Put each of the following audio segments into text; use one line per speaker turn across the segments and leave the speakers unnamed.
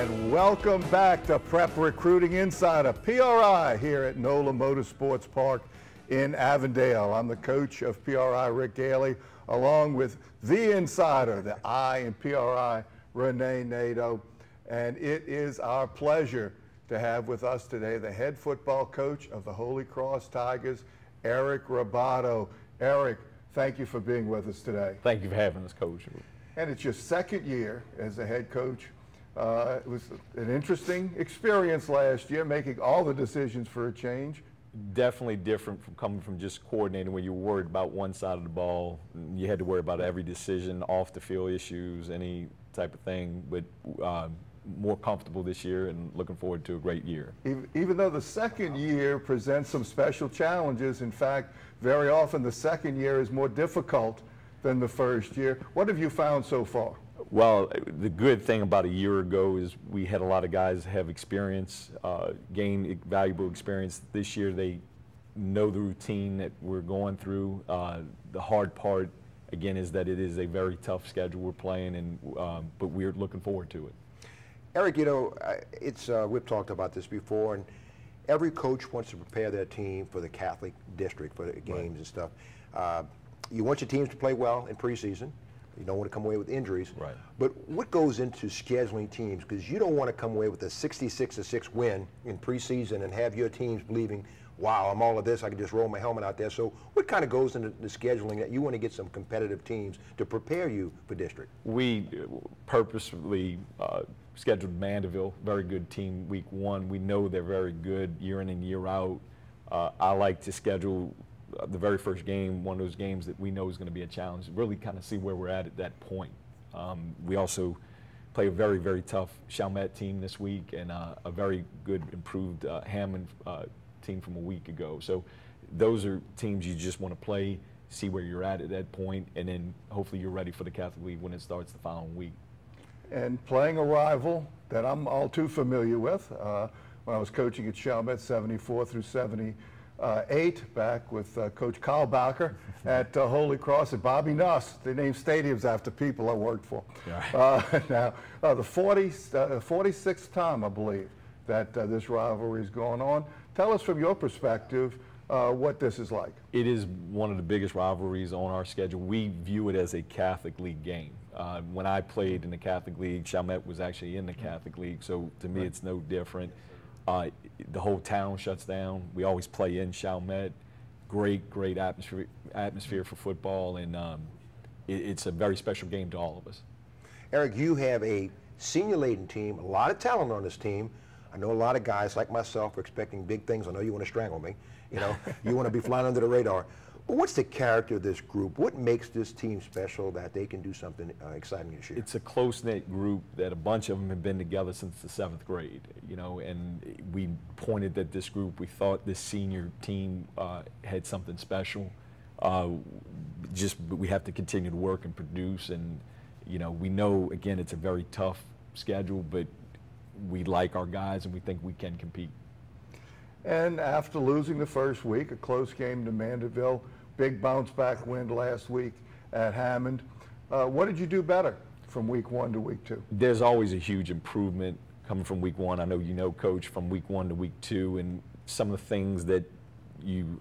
And welcome back to Prep Recruiting Insider, PRI, here at NOLA Motorsports Park in Avondale. I'm the coach of PRI, Rick Gailey, along with the insider, the I in PRI, Renee Nadeau. And it is our pleasure to have with us today the head football coach of the Holy Cross Tigers, Eric Rebaudo. Eric, thank you for being with us today.
Thank you for having us, Coach.
And it's your second year as the head coach. It was an interesting experience last year, making all the decisions for a change.
Definitely different from coming from just coordinating where you were worried about one side of the ball. You had to worry about every decision, off the field issues, any type of thing, but more comfortable this year and looking forward to a great year.
Even though the second year presents some special challenges, in fact, very often the second year is more difficult than the first year. What have you found so far?
Well, the good thing about a year ago is we had a lot of guys have experience, gain valuable experience. This year they know the routine that we're going through. The hard part, again, is that it is a very tough schedule we're playing, and but we're looking forward to it.
Eric, you know, we've talked about this before, and every coach wants to prepare their team for the Catholic district, for the games and stuff. You want your teams to play well in preseason. You don't want to come away with injuries.
Right.
But what goes into scheduling teams? Because you don't want to come away with a 66-6 win in preseason and have your teams believing, wow, I'm all of this, I can just roll my helmet out there. So what kind of goes into the scheduling that you want to get some competitive teams to prepare you for district?
We purposefully scheduled Mandeville, very good team, week one. We know they're very good year in and year out. I like to schedule the very first game, one of those games that we know is going to be a challenge, really kind of see where we're at that point. We also play a very, very tough Chalmette team this week and a very good improved Hammond team from a week ago. So those are teams you just want to play, see where you're at that point, and then hopefully you're ready for the Catholic League when it starts the following week. And
playing a rival that I'm all too familiar with, when I was coaching at Chalmette 74 through 78, back with Coach Carl Bowker at Holy Cross, and Bobby Nuss. They named stadiums after people I worked for. Yeah. Now, the 46th time, I believe, that this rivalry is going on. Tell us from your perspective what this is like.
It is one of the biggest rivalries on our schedule. We view it as a Catholic League game. When I played in the Catholic League, Chalmette was actually in the Catholic League, so to me it's no different. The whole town shuts down. We always play in Chalmette. Great atmosphere for football, and it's a very special game to all of us.
Eric, you have a senior-laden team, a lot of talent on this team. I know a lot of guys like myself are expecting big things. I know you want to strangle me. You know, you want to be flying under the radar. But what's the character of this group? What makes this team special that they can do something exciting this year?
It's a close-knit group that a bunch of them have been together since the 7th grade, you know, and we pointed at this group. We thought this senior team had something special. We have to continue to work and produce, and, you know, we know, again, it's a very tough schedule, but we like our guys and we think we can compete.
And after losing the first week, a close game to Mandeville, big bounce back win last week at Hammond. What did you do better from week one to week two?
There's always a huge improvement coming from week one. I know you know, Coach, from week one to week two, and some of the things that you,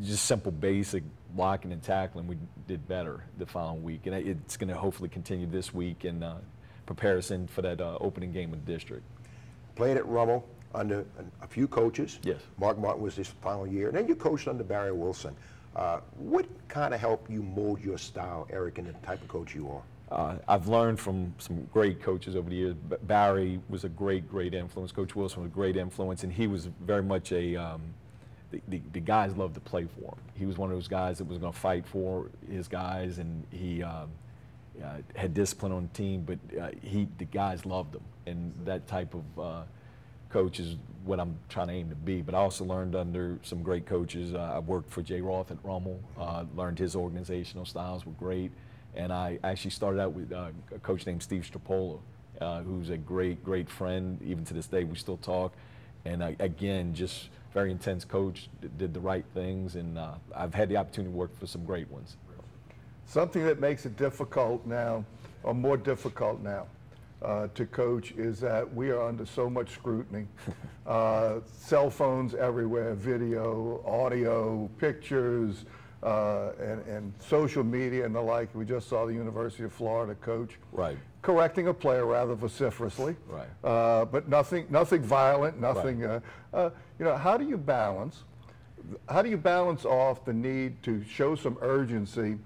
just simple basic blocking and tackling, we did better the following week. And it's going to hopefully continue this week and prepare us in for that opening game of the district.
Played at Rummel under a few coaches.
Yes.
Mark Martin was his final year. And then you coached under Barry Wilson. What kind of helped you mold your style, Eric, and the type of coach you are?
I've learned from some great coaches over the years. Barry was a great influence. Coach Wilson was a great influence, and he was very much a, the guys loved to play for him. He was one of those guys that was going to fight for his guys, and he had discipline on the team, but the guys loved him, and that type of coach is what I'm trying to aim to be. But I also learned under some great coaches. I worked for Jay Roth at Rummel, learned his organizational styles were great, and I actually started out with a coach named Steve Strapola, who's a great friend. Even to this day, we still talk. And again, just very intense coach, did the right things, and I've had the opportunity to work for some great ones.
Something that makes it difficult now, or more difficult now, to coach is that we are under so much scrutiny. Cell phones everywhere, video, audio, pictures, and social media and the like. We just saw the University of Florida coach correcting a player rather vociferously, but nothing violent, nothing. You know, how do you balance off the need to show some urgency,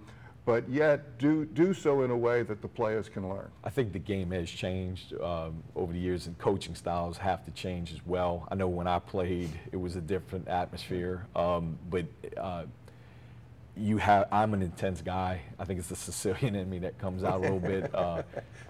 but yet do so in a way that the players can learn?
I think the game has changed over the years, and coaching styles have to change as well. I know when I played, it was a different atmosphere, but I'm an intense guy. I think it's the Sicilian in me that comes out a little bit.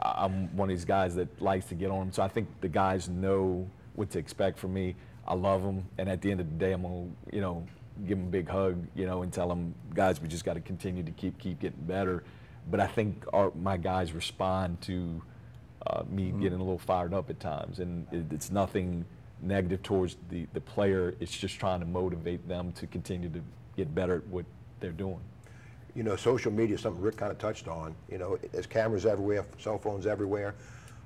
I'm one of these guys that likes to get on them, so I think the guys know what to expect from me. I love them, and at the end of the day, I'm gonna, you know, give them a big hug, you know, and tell them, guys, we just got to continue to keep getting better. But I think my guys respond to me getting a little fired up at times, and it's nothing negative towards the player. It's just trying to motivate them to continue to get better at what they're doing.
You know, social media is something Rick kind of touched on. You know, there's cameras everywhere, cell phones everywhere.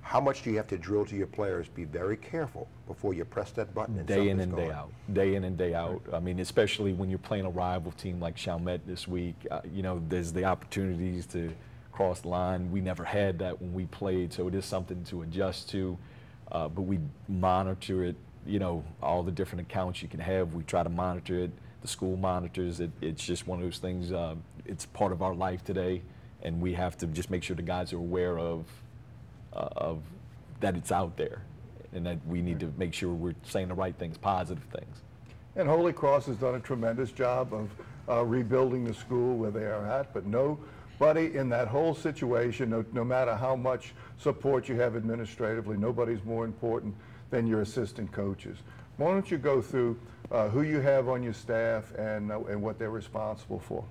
How much do you have to drill to your players? Be very careful before you press that button. And
day in and day out. Day in and day out. I mean, especially when you're playing a rival team like Chalmette this week, you know, there's the opportunities to cross the line. We never had that when we played, so it is something to adjust to. But we monitor it, you know, all the different accounts you can have. We try to monitor it. The school monitors it. It's just one of those things, it's part of our life today, and we have to just make sure the guys are aware of that it's out there, and that we need to make sure we're saying the right things, positive things.
And Holy Cross has done a tremendous job of rebuilding the school where they are at, but nobody in that whole situation, no matter how much support you have administratively, nobody's more important than your assistant coaches. Why don't you go through who you have on your staff and what they're responsible for?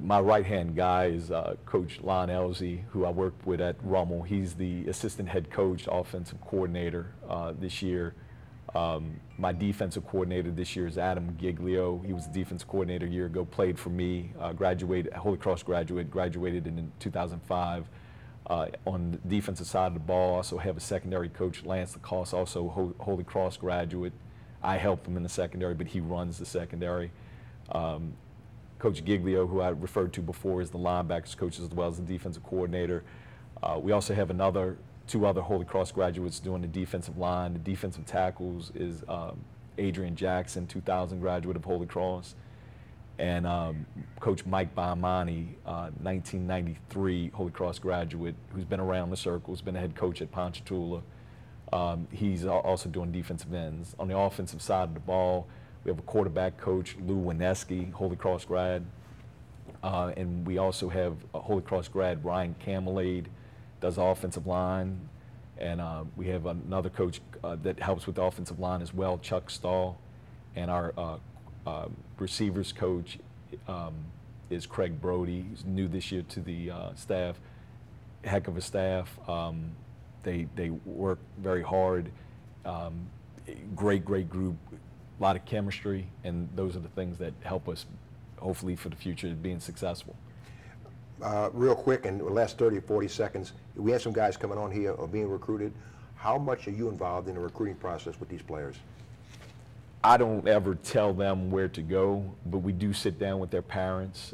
My right-hand guy is Coach Lon Elsey, who I worked with at Rummel. He's the assistant head coach, offensive coordinator this year. My defensive coordinator this year is Adam Giglio. He was the defensive coordinator a year ago, played for me, graduated, Holy Cross graduated in 2005. On the defensive side of the ball, I also have a secondary coach, Lance Lacoste, also Holy Cross graduate. I help him in the secondary, but he runs the secondary. Coach Giglio, who I referred to before, is the linebackers coach as well as the defensive coordinator. We also have two other Holy Cross graduates doing the defensive line. The defensive tackles is Adrian Jackson, 2000 graduate of Holy Cross, and Coach Mike Baimani, 1993 Holy Cross graduate, who's been around the circles, been a head coach at Ponchatoula. He's also doing defensive ends. On the offensive side of the ball, we have a quarterback coach, Lou Wineski, Holy Cross grad. And we also have a Holy Cross grad, Ryan Camelade, does offensive line. And we have another coach that helps with the offensive line as well, Chuck Stahl. And our receivers coach is Craig Brody. He's new this year to the staff. Heck of a staff. They work very hard. Great group. A lot of chemistry, and those are the things that help us, hopefully, for the future, being successful.
Real quick, in the last 30 or 40 seconds, we have some guys coming on here or being recruited. How much are you involved in the recruiting process with these players?
I don't ever tell them where to go, but we do sit down with their parents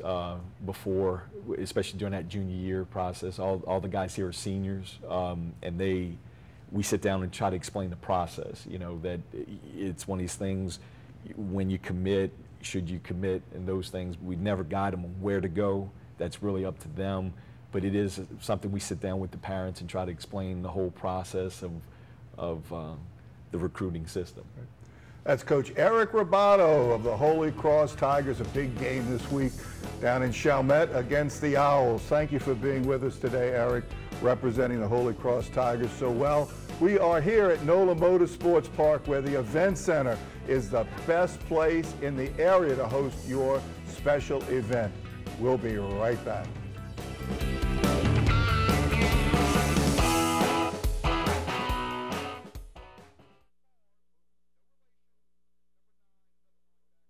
before, especially during that junior year process. All the guys here are seniors, and we sit down and try to explain the process, you know, that it's one of these things, when you commit, should you commit, and those things. We never guide them on where to go. That's really up to them. But it is something we sit down with the parents and try to explain the whole process of the recruiting system.
That's Coach Eric Rebaudo of the Holy Cross Tigers. A big game this week down in Chalmette against the Owls. Thank you for being with us today, Eric, representing the Holy Cross Tigers so well. We are here at NOLA Motorsports Park, where the event center is the best place in the area to host your special event. We'll be right back.